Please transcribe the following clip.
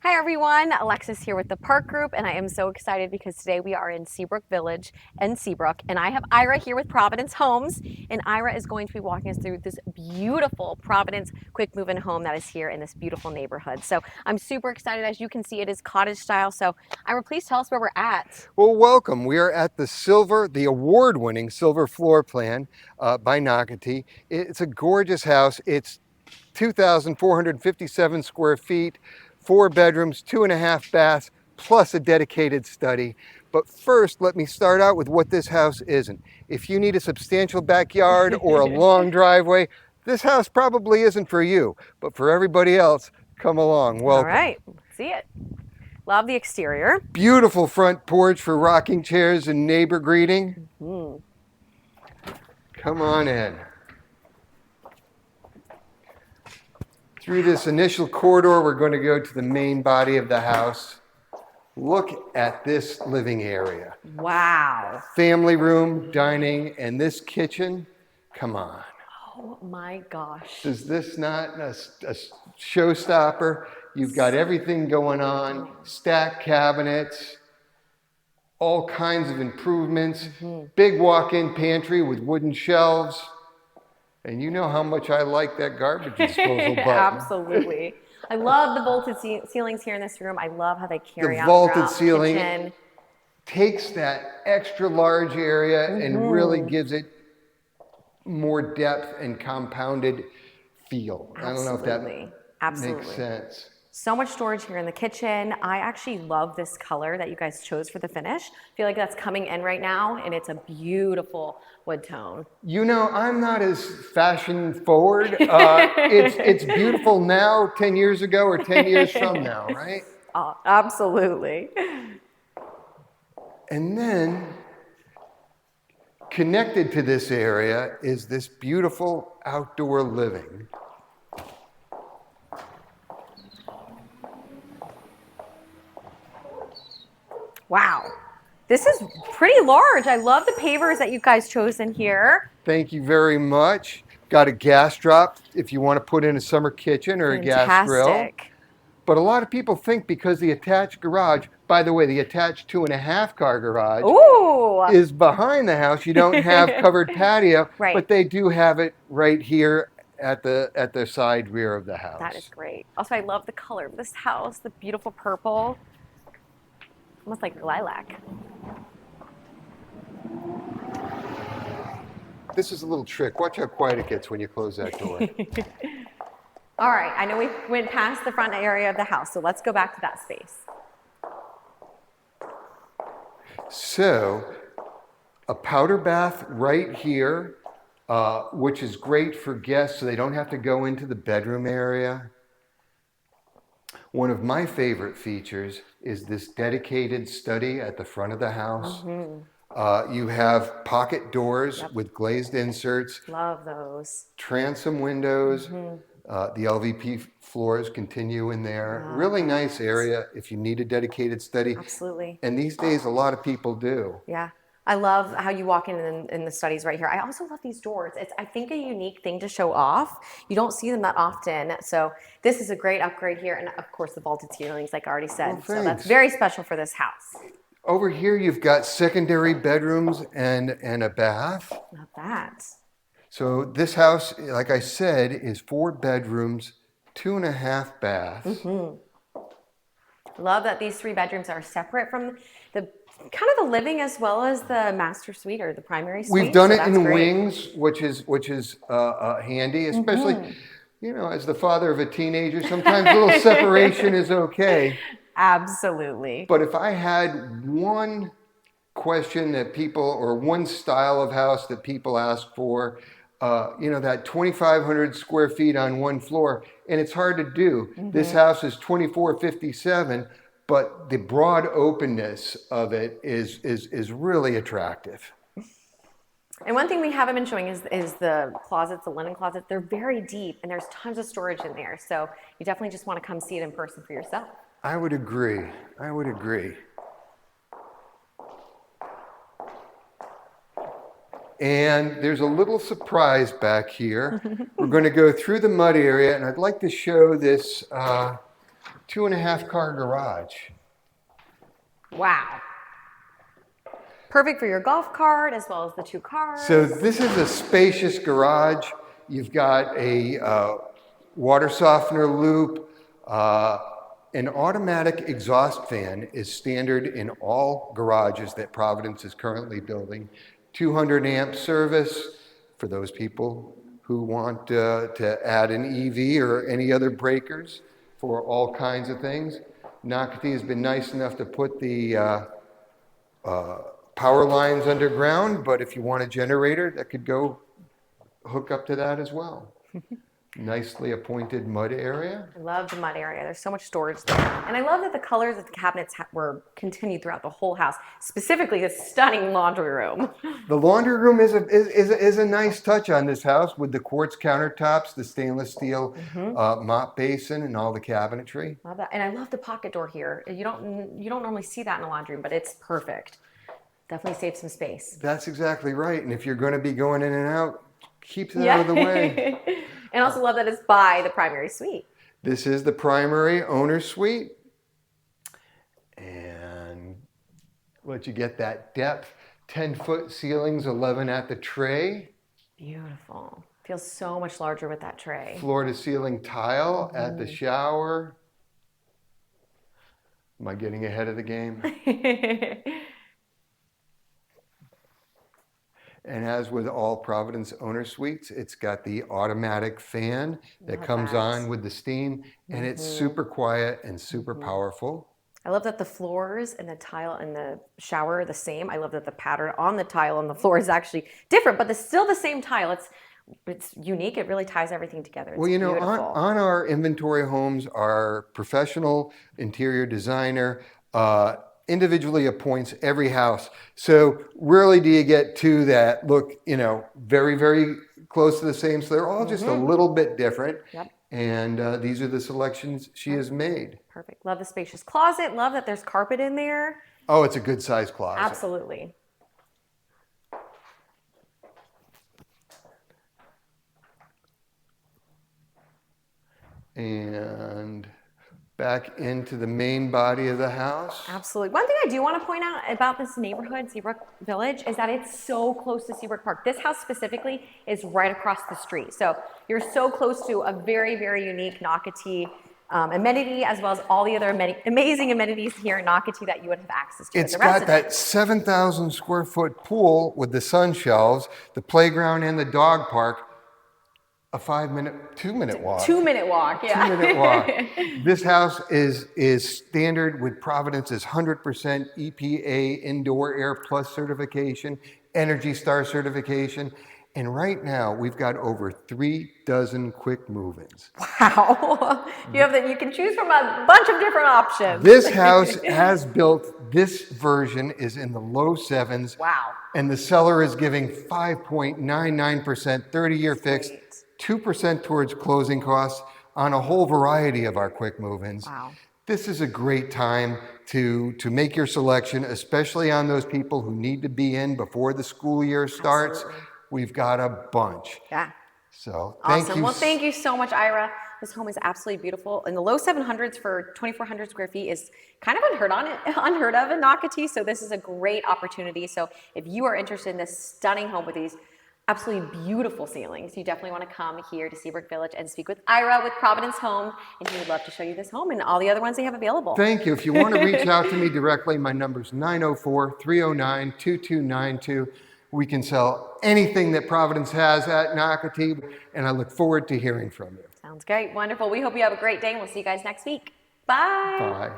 Hi everyone, Alexis here with the Park Group, and I am so excited because today we are in Seabrook Village and Seabrook, and I have Ira here with Providence Homes, and Ira is going to be walking us through this beautiful Providence quick move-in home that is here in this beautiful neighborhood. So I'm super excited. As you can see, it is cottage style. So Ira, please tell us where we're at. Well, welcome. We are at the award-winning silver floor plan by Nocatee. It's a gorgeous house. It's 2,457 square feet, 4 bedrooms, 2.5 baths, plus a dedicated study. But first, let me start out with what this house isn't. If you need a substantial backyard or a long driveway, this house probably isn't for you. But for everybody else, come along. All Welcome. right, let's see it. Love the exterior. Beautiful front porch for rocking chairs and neighbor greeting. Come on in. Through this initial corridor, we're going to go to the main body of the house. Look at this living area. Wow. Family room, dining, and this kitchen. Come on. Oh my gosh. Is this not a showstopper? You've got everything going on, stacked cabinets, all kinds of improvements, big walk-in pantry with wooden shelves. And you know how much I like that garbage disposal button. Absolutely. I love the vaulted ceilings here in this room. I love how they carry The out vaulted throughout the ceiling kitchen. takes that extra large area and really gives it more depth and compounded feel. I don't know if that makes sense. So much storage here in the kitchen. I actually love this color that you guys chose for the finish. I feel like that's coming in right now, and it's a beautiful wood tone. You know, I'm not as fashion forward. It's beautiful now, 10 years ago or 10 years from now, right? Absolutely. And then connected to this area is this beautiful outdoor living. Wow. This is pretty large. I love the pavers that you guys chose in here. Thank you very much. Got a gas drop if you want to put in a summer kitchen or a gas grill. But a lot of people think because the attached garage, by the way, the attached 2.5 car garage is behind the house. You don't have covered patio, but they do have it right here at the side rear of the house. That is great. Also, I love the color of this house, the beautiful purple. Almost like lilac. This is a little trick. Watch how quiet it gets when you close that door. All right, I know we went past the front area of the house, so let's go back to that space. So, a powder bath right here, which is great for guests so they don't have to go into the bedroom area. One of my favorite features is this dedicated study at the front of the house. You have pocket doors with glazed inserts. Love those. Transom windows. The LVP floors continue in there. Really nice area if you need a dedicated study. Absolutely. And these days, a lot of people do. Yeah. I love how you walk in the studies right here. I also love these doors. It's, I think, a unique thing to show off. You don't see them that often. So this is a great upgrade here. And of course, the vaulted ceilings, like I already said. Well, so that's very special for this house. Over here, you've got secondary bedrooms and a bath. Not that. So this house, like I said, is 4 bedrooms, 2.5 baths. Love that these 3 bedrooms are separate from the kind of the living as well as the master suite or the primary suite. We've done it in wings, which is handy, especially, you know, as the father of a teenager, sometimes a little separation is okay. Absolutely. But if I had one question that people, or one style of house that people ask for, you know, that 2,500 square feet on one floor, and it's hard to do. This house is 2,457, but the broad openness of it is really attractive. And one thing we haven't been showing is the closets, the linen closet. They're very deep, and there's tons of storage in there. So you definitely just want to come see it in person for yourself. I would agree. I would agree. And there's a little surprise back here. We're going to go through the mud area, and I'd like to show this 2.5 car garage. Wow. Perfect for your golf cart as well as the 2 cars. So this is a spacious garage. You've got a water softener loop. An automatic exhaust fan is standard in all garages that Providence is currently building. 200 amp service for those people who want to add an EV or any other breakers for all kinds of things. Nocatee has been nice enough to put the power lines underground, but if you want a generator, that could go hook up to that as well. Nicely appointed mud area. I love the mud area. There's so much storage there. And I love that the colors of the cabinets were continued throughout the whole house, specifically the stunning laundry room. The laundry room is a nice touch on this house with the quartz countertops, the stainless steel mop basin, and all the cabinetry. Love that. And I love the pocket door here. You don't normally see that in a laundry room, but it's perfect. Definitely saves some space. That's exactly right. And if you're going to be going in and out, keep it out of the way. And also love that it's by the primary suite. This is the primary owner suite. And let you get that depth. 10-foot ceilings, 11 at the tray. Beautiful. Feels so much larger with that tray. Floor to ceiling tile at the shower. Am I getting ahead of the game? And as with all Providence owner suites, it's got the automatic fan that comes on with the steam, and it's super quiet and super powerful. I love that the floors and the tile in the shower are the same. I love that the pattern on the tile on the floor is actually different, but it's still the same tile. It's unique. It really ties everything together. It's well, you know, beautiful. on our inventory homes, our professional interior designer individually appoints every house. So rarely do you get two that look, you know, very, very close to the same. So they're all just a little bit different. Yep. And these are the selections she has made. Perfect. Love the spacious closet. Love that there's carpet in there. Oh, it's a good size closet. Absolutely. And back into the main body of the house. Absolutely. One thing I do want to point out about this neighborhood, Seabrook Village, is that it's so close to Seabrook Park. This house specifically is right across the street. So you're so close to a very, very unique Nocatee amenity, as well as all the other amazing amenities here in Nocatee that you would have access to It's as a got resident. that 7,000 square foot pool with the sun shelves, the playground and the dog park. A 2-minute walk. 2-minute walk, yeah. 2-minute walk. This house is standard with Providence's 100% EPA Indoor Air Plus certification, Energy Star certification. And right now, we've got over 3 dozen quick move-ins. Wow. You can choose from a bunch of different options. This house has built, this version is in the low 7s. Wow. And the seller is giving 5.99%, 30-year fixed, 2% towards closing costs on a whole variety of our quick move-ins. Wow. This is a great time to make your selection, especially on those people who need to be in before the school year starts. Absolutely. We've got a bunch. Yeah. So Awesome. Well, thank you so much, Ira. This home is absolutely beautiful. In the low 700s for 2,400 square feet is kind of unheard of in Nocatee. So this is a great opportunity. So if you are interested in this stunning home with these absolutely beautiful ceilings, you definitely want to come here to Seabrook Village and speak with Ira with Providence Homes, and he would love to show you this home and all the other ones they have available. Thank you. If you want to reach out to me directly, my number's 904-309-2292. We can sell anything that Providence has at Nocatee, and I look forward to hearing from you. Sounds great. Wonderful. We hope you have a great day, and we'll see you guys next week. Bye. Bye.